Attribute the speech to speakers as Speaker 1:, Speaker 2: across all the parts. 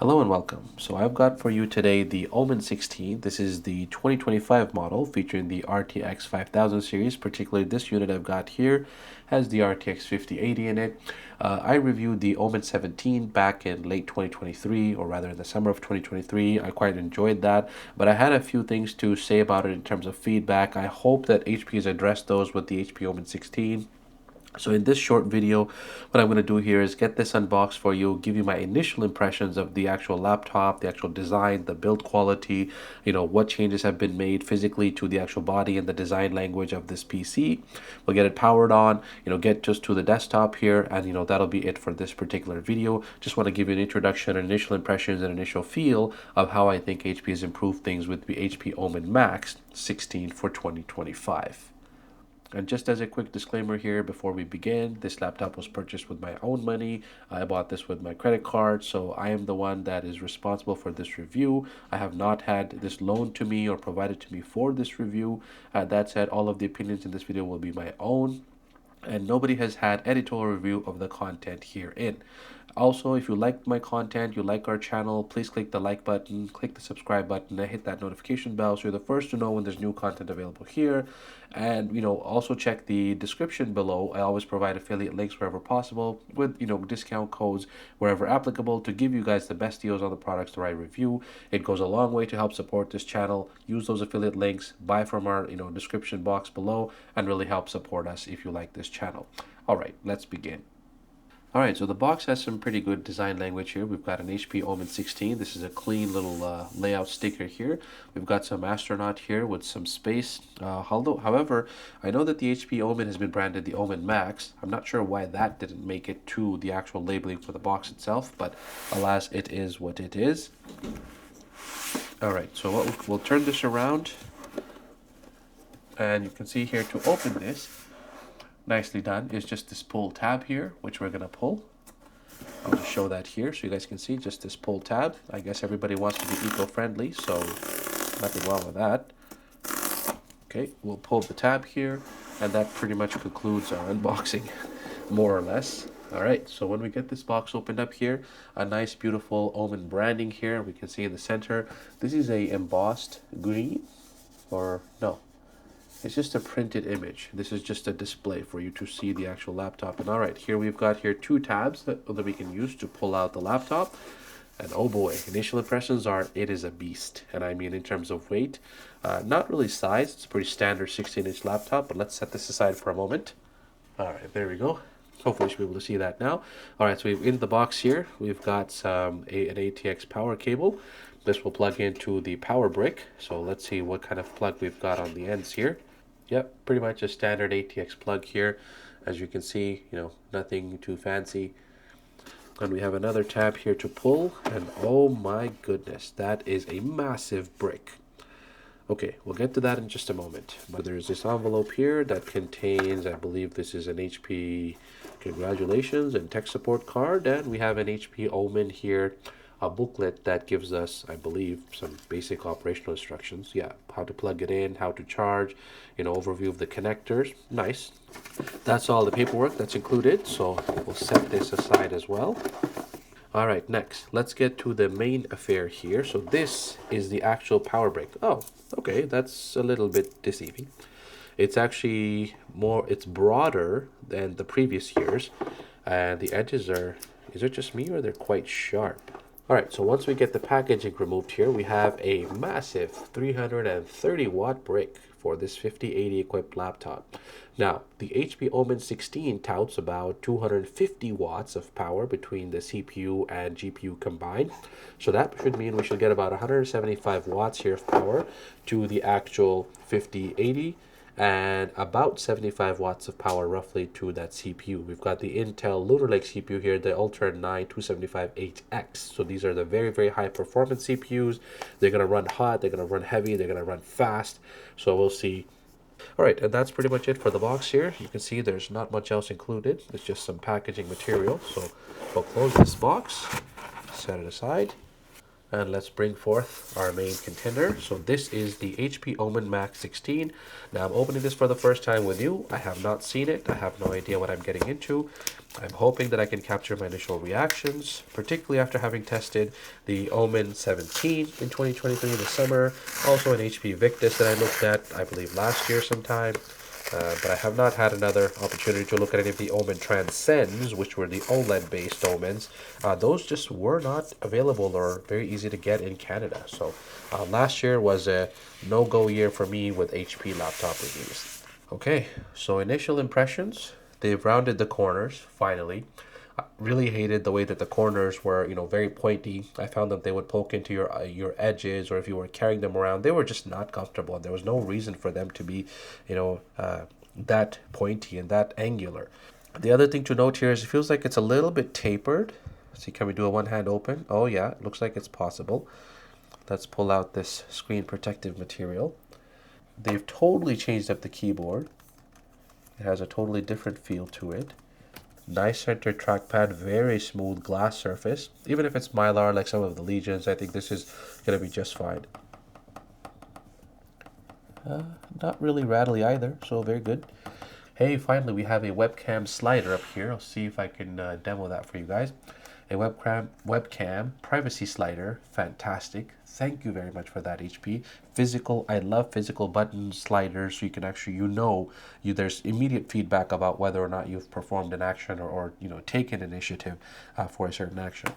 Speaker 1: Hello and welcome. So I've got for you today the Omen 16. This is the 2025 model featuring the RTX 5000 series. Particularly this unit I've got here has the RTX 5080 in it. I reviewed the Omen 17 back in late 2023, or rather in the summer of 2023. I quite enjoyed that, but I had a few things to say about it in terms of feedback. I hope that HP has addressed those with the HP Omen 16. So in this short video, what I'm going to do here is get this unboxed for you, give you my initial impressions of the actual laptop, the actual design, the build quality, what changes have been made physically to the actual body and the design language of this PC. We'll get it powered on, get just to the desktop here, and that'll be it for this particular video. Just want to give you an introduction, initial impressions, and initial feel of how I think HP has improved things with the HP Omen Max 16 for 2025. And just as a quick disclaimer here before we begin, this laptop was purchased with my own money. I bought this with my credit card, so I am the one that is responsible for this review. I have not had this loaned to me or provided to me for this review. That said, all of the opinions in this video will be my own, and nobody has had editorial review of the content herein. Also, if you like my content, you like our channel, please click the like button, click the subscribe button, and hit that notification bell so you're the first to know when there's new content available here. And also check the description below. I always provide affiliate links wherever possible with discount codes wherever applicable to give you guys the best deals on the products that I review. It goes a long way to help support this channel. Use those affiliate links, buy from our description box below, and really help support us if you like this channel. All right, let's begin. All right, so the box has some pretty good design language here. We've got an HP Omen 16. This is a clean little layout sticker here. We've got some astronaut here with some space. However, I know that the HP Omen has been branded the Omen Max. I'm not sure why that didn't make it to the actual labeling for the box itself, but alas, it is what it is. All right, so we'll turn this around, and you can see here to open this, nicely done, is just this pull tab here, which we're going to pull. I'll just show that here so you guys can see just this pull tab. I guess everybody wants to be eco-friendly, so nothing wrong with that. Okay, we'll pull the tab here, and that pretty much concludes our unboxing, more or less. All right, so when we get this box opened up here, a nice beautiful Omen branding here. We can see in the center, this is a embossed green, or no, it's just a printed image. This is just a display for you to see the actual laptop. And all right, here we've got here two tabs that we can use to pull out the laptop. And oh boy, initial impressions are it is a beast. And I mean in terms of weight, not really size. It's a pretty standard 16-inch laptop, but let's set this aside for a moment. All right, there we go. Hopefully you should be able to see that now. All right, so in the box here, we've got an ATX power cable. This will plug into the power brick. So let's see what kind of plug we've got on the ends here. Yep, pretty much a standard ATX plug here. As you can see, nothing too fancy. And we have another tab here to pull, and oh my goodness, that is a massive brick. Okay, we'll get to that in just a moment. But there's this envelope here that contains, I believe this is an HP congratulations and tech support card, and we have an HP Omen here, a booklet that gives us, I believe, some basic operational instructions. Yeah, how to plug it in, how to charge, overview of the connectors. Nice. That's all the paperwork that's included, so we'll set this aside as well. All right, next, let's get to the main affair here. So this is the actual power brick. Oh, okay, that's a little bit deceiving. It's actually it's broader than the previous years, and the edges are, is it just me or they're quite sharp? All right, so once we get the packaging removed here, we have a massive 330 watt brick for this 5080 equipped laptop. Now, the HP Omen 16 touts about 250 watts of power between the CPU and GPU combined. So that should mean we should get about 175 watts here of power to the actual 5080, and about 75 watts of power roughly to that CPU. We've got the Intel Lunar Lake CPU here, the Ultra 9 275HX. So these are the very, very high performance CPUs. They're going to run hot, they're going to run heavy, they're going to run fast. So we'll see. All right, and that's pretty much it for the box here. You can see there's not much else included. It's just some packaging material. So we'll close this box, set it aside. And let's bring forth our main contender. So this is the HP Omen Max 16. Now I'm opening this for the first time with you. I have not seen it. I have no idea what I'm getting into. I'm hoping that I can capture my initial reactions, particularly after having tested the Omen 17 in 2023 in the summer. Also an HP Victus that I looked at, I believe, last year sometime. But I have not had another opportunity to look at any of the Omen Transcends, which were the OLED-based Omens. Those just were not available or very easy to get in Canada. So last year was a no-go year for me with HP laptop reviews. Okay, so initial impressions. They've rounded the corners, finally. I really hated the way that the corners were, very pointy. I found that they would poke into your edges, or if you were carrying them around, they were just not comfortable. And there was no reason for them to be, that pointy and that angular. The other thing to note here is it feels like it's a little bit tapered. See, can we do a one-hand open? Oh yeah, it looks like it's possible. Let's pull out this screen protective material. They've totally changed up the keyboard. It has a totally different feel to it. Nice center trackpad, very smooth glass surface. Even if it's Mylar like some of the Legions, I think this is going to be just fine. Not really rattly either, so very good. Hey, finally we have a webcam slider up here. I'll see if I can demo that for you guys. A webcam privacy slider, fantastic. Thank you very much for that, HP. Physical, I love physical button sliders, so you can actually, there's immediate feedback about whether or not you've performed an action or taken initiative for a certain action.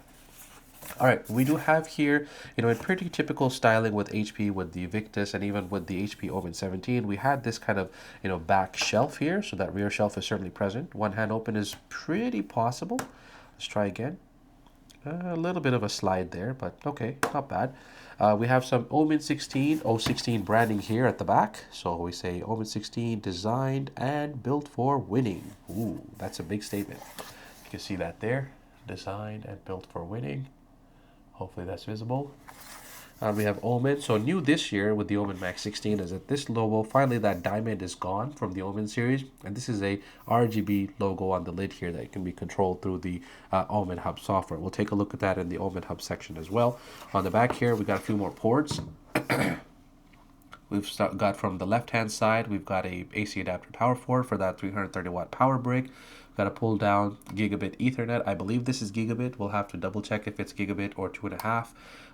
Speaker 1: All right, we do have here, a pretty typical styling with HP, with the Victus, and even with the HP Omen 17. We had this kind of, back shelf here, so that rear shelf is certainly present. One hand open is pretty possible. Let's try again. A little bit of a slide there, but okay, not bad. We have some Omen 16, 016 branding here at the back. So we say Omen 16 designed and built for winning. Ooh, that's a big statement. You can see that there. Designed and built for winning. Hopefully that's visible. We have Omen. So new this year with the Omen Max 16 is that this logo, finally that diamond is gone from the Omen series. And this is a RGB logo on the lid here that can be controlled through the Omen Hub software. We'll take a look at that in the Omen Hub section as well. On the back here, we got a few more ports. We've got from the left-hand side, we've got a AC adapter power port for that 330 watt power brick. We've got a pull down gigabit Ethernet. I believe this is gigabit. We'll have to double check if it's gigabit or 2.5.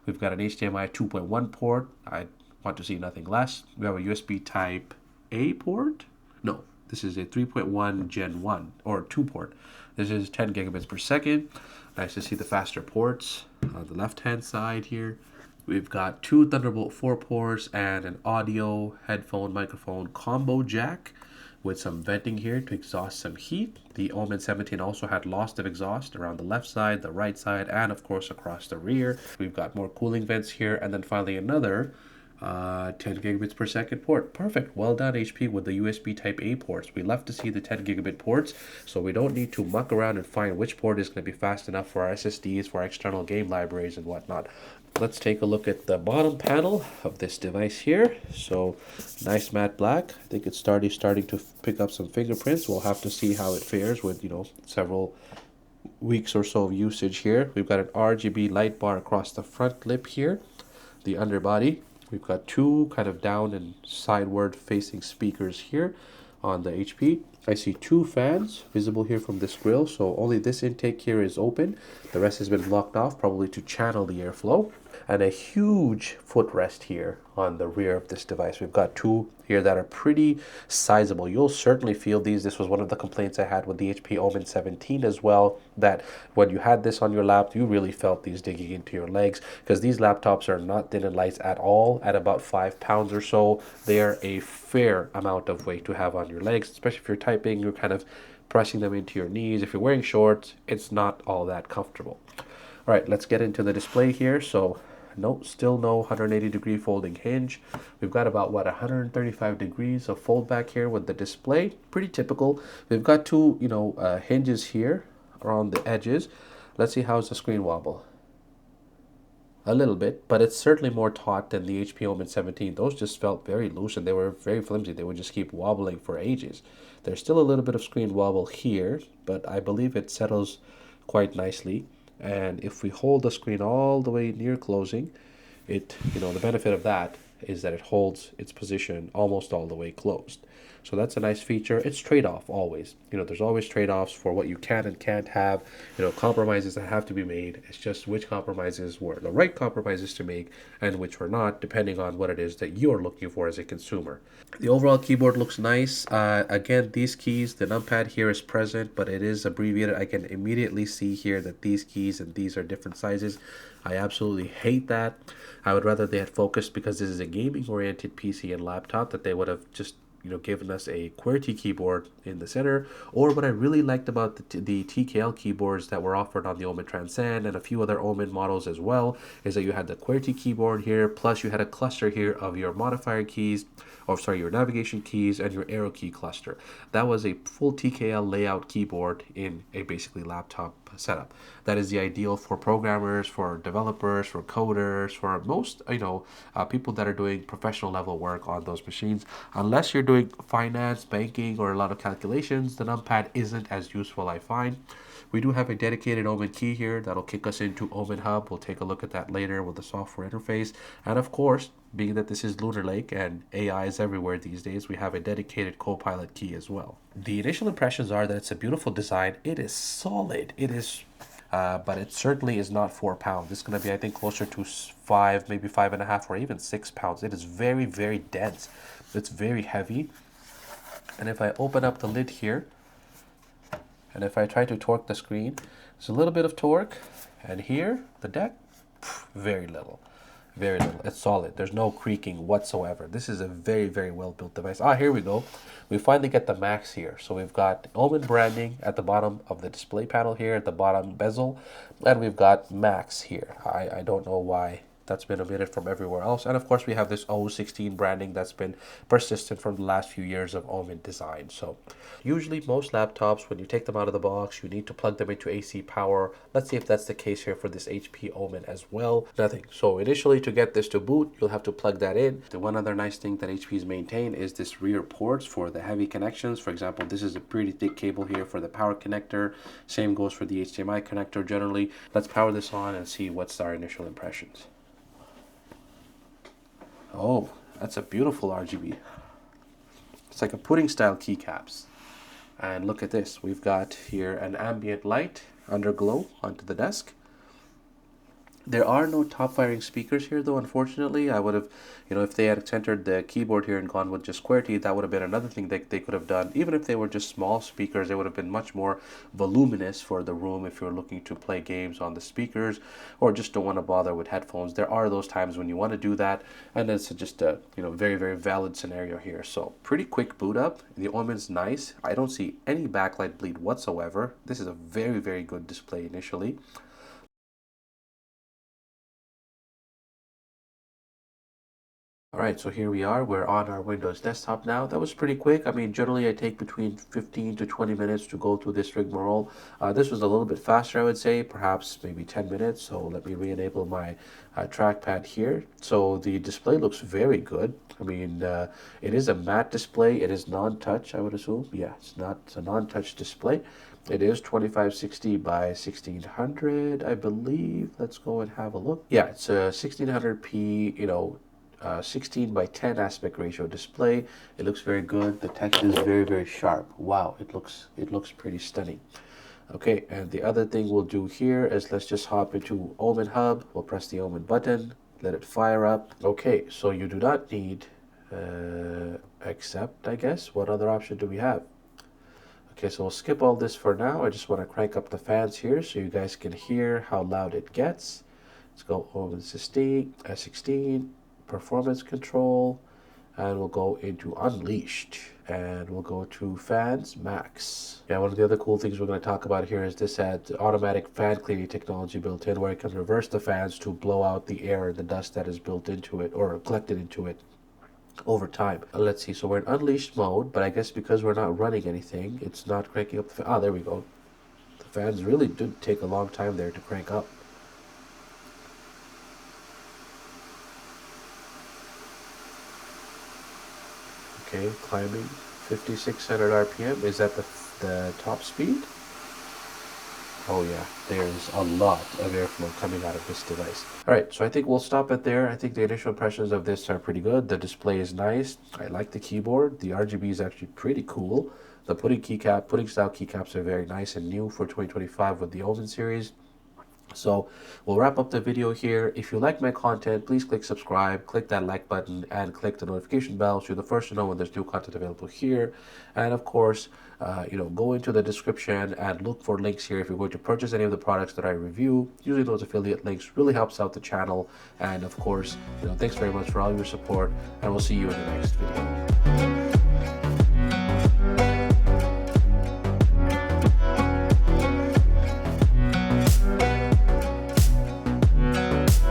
Speaker 1: We've got an HDMI 2.1 port. I want to see nothing less. We have a USB Type A port. No, this is a 3.1 Gen 1 or 2 port. This is 10 gigabits per second. Nice to see the faster ports on the left-hand side here. We've got two Thunderbolt 4 ports and an audio, headphone, microphone combo jack with some venting here to exhaust some heat. The Omen 17 also had loss of exhaust around the left side, the right side, and of course across the rear. We've got more cooling vents here, and then finally another 10 gigabits per second port. Perfect. Well done, HP, with the USB Type A ports. We love to see the 10 gigabit ports, so we don't need to muck around and find which port is going to be fast enough for our SSDs, for our external game libraries, and whatnot. Let's take a look at the bottom panel of this device here. So nice matte black. I think it's starting to pick up some fingerprints. We'll have to see how it fares with several weeks or so of usage here. We've got an RGB light bar across the front lip here. The underbody. We've got two kind of down and sideward facing speakers here on the HP. I see two fans visible here from this grill, so only this intake here is open. The rest has been blocked off, probably to channel the airflow. And a huge footrest here on the rear of this device. We've got two here that are pretty sizable. You'll certainly feel these. This was one of the complaints I had with the HP Omen 17 as well, that when you had this on your lap, you really felt these digging into your legs, because these laptops are not thin and light at all. At about 5 pounds or so, they are a fair amount of weight to have on your legs, especially if you're typing, you're kind of pressing them into your knees. If you're wearing shorts, it's not all that comfortable. All right, let's get into the display here. So no, still no 180 degree folding hinge. We've got about 135 degrees of fold back here with the display. Pretty typical. We've got two hinges here around the edges. Let's see how's the screen wobble. A little bit, but it's certainly more taut than the HP Omen 17. Those just felt very loose and they were very flimsy. They would just keep wobbling for ages. There's still a little bit of screen wobble here, but I believe it settles quite nicely. And if we hold the screen all the way near closing, the benefit of that is that it holds its position almost all the way closed. So that's a nice feature. It's trade-off always. There's always trade-offs for what you can and can't have. Compromises that have to be made. It's just which compromises were the right compromises to make and which were not, depending on what it is that you're looking for as a consumer. The overall keyboard looks nice. Again, these keys, the numpad here is present, but it is abbreviated. I can immediately see here that these keys and these are different sizes. I absolutely hate that. I would rather they had focused, because this is a gaming-oriented PC and laptop, that they would have just given us a QWERTY keyboard in the center. Or what I really liked about the TKL keyboards that were offered on the Omen Transcend and a few other Omen models as well, is that you had the QWERTY keyboard here, plus you had a cluster here of your modifier keys, your navigation keys and your arrow key cluster. That was a full TKL layout keyboard in a basically laptop setup. That is the ideal for programmers, for developers, for coders, for most people that are doing professional level work on those machines. Unless you're doing finance, banking, or a lot of calculations, the numpad isn't as useful, I find. We do have a dedicated Omen key here that'll kick us into Omen Hub. We'll take a look at that later with the software interface. And of course, being that this is Lunar Lake and AI is everywhere these days, we have a dedicated Copilot key as well. The initial impressions are that it's a beautiful design. It is solid. It is, but it certainly is not 4 pounds. It's going to be, I think, closer to 5, maybe 5.5, or even 6 pounds. It is very, very dense. It's very heavy. And if I open up the lid here, and if I try to torque the screen, there's a little bit of torque. And here, the deck, very little. Very little. It's solid. There's no creaking whatsoever. This is a very, very well built device. Here we go. We finally get the Max here. So we've got Omen branding at the bottom of the display panel here, at the bottom bezel. And we've got Max here. I don't know why that's been omitted from everywhere else. And of course, we have this O16 branding that's been persistent from the last few years of Omen design. So usually most laptops, when you take them out of the box, you need to plug them into AC power. Let's see if that's the case here for this HP Omen as well. Nothing. So initially, to get this to boot, you'll have to plug that in. The one other nice thing that HP's maintained is this rear ports for the heavy connections. For example, this is a pretty thick cable here for the power connector. Same goes for the HDMI connector generally. Let's power this on and see what's our initial impressions. Oh, that's a beautiful RGB. It's like a pudding style keycaps. And look at this. We've got here an ambient light underglow onto the desk. There are no top firing speakers here though, unfortunately. I would have, if they had centered the keyboard here and gone with just QWERTY, that would have been another thing that they could have done. Even if they were just small speakers, they would have been much more voluminous for the room if you're looking to play games on the speakers or just don't want to bother with headphones. There are those times when you want to do that, and it's just a very, very valid scenario here. So pretty quick boot up. The Omen's nice. I don't see any backlight bleed whatsoever. This is a very, very good display initially. Alright, so here we are. We're on our Windows desktop now. That was pretty quick. I mean, generally I take between 15 to 20 minutes to go through this rigmarole. This was a little bit faster, I would say, perhaps maybe 10 minutes. So let me re-enable my trackpad here. So the display looks very good. I mean, it is a matte display. It is non-touch, I would assume. Yeah, it's a non-touch display. It is 2560 by 1600, I believe. Let's go and have a look. Yeah, it's a 1600p, 16 by 10 aspect ratio display. It looks very good. The text is very, very sharp. Wow, it looks pretty stunning. Okay, and the other thing we'll do here is let's just hop into Omen Hub. We'll press the Omen button, let it fire up. Okay, so you do not need accept, I guess. What other option do we have? Okay, so we'll skip all this for now. I just want to crank up the fans here so you guys can hear how loud it gets. Let's go Omen 16, performance control, and we'll go into unleashed, and we'll go to fans max. Yeah, one of the other cool things we're going to talk about here is this had automatic fan cleaning technology built in, where it can reverse the fans to blow out the air and the dust that is built into it or collected into it over time. Let's see, so we're in unleashed mode, but I guess because we're not running anything, it's not cranking up the fan. There we go. The fans really do take a long time there to crank up. Okay, climbing 5600 RPM. Is that the top speed? Oh yeah, there's a lot of airflow coming out of this device. All right, so I think we'll stop it there. I think the initial impressions of this are pretty good. The display is nice. I like the keyboard. The RGB is actually pretty cool. The pudding style keycaps are very nice and new for 2025 with the Omen series. So we'll wrap up the video here. If you like my content, please click subscribe, click that like button, and click the notification bell so you're the first to know when there's new content available here. And of course, go into the description and look for links here if you're going to purchase any of the products that I review. Usually those affiliate links really helps out the channel. And of course, thanks very much for all your support, and we'll see you in the next video.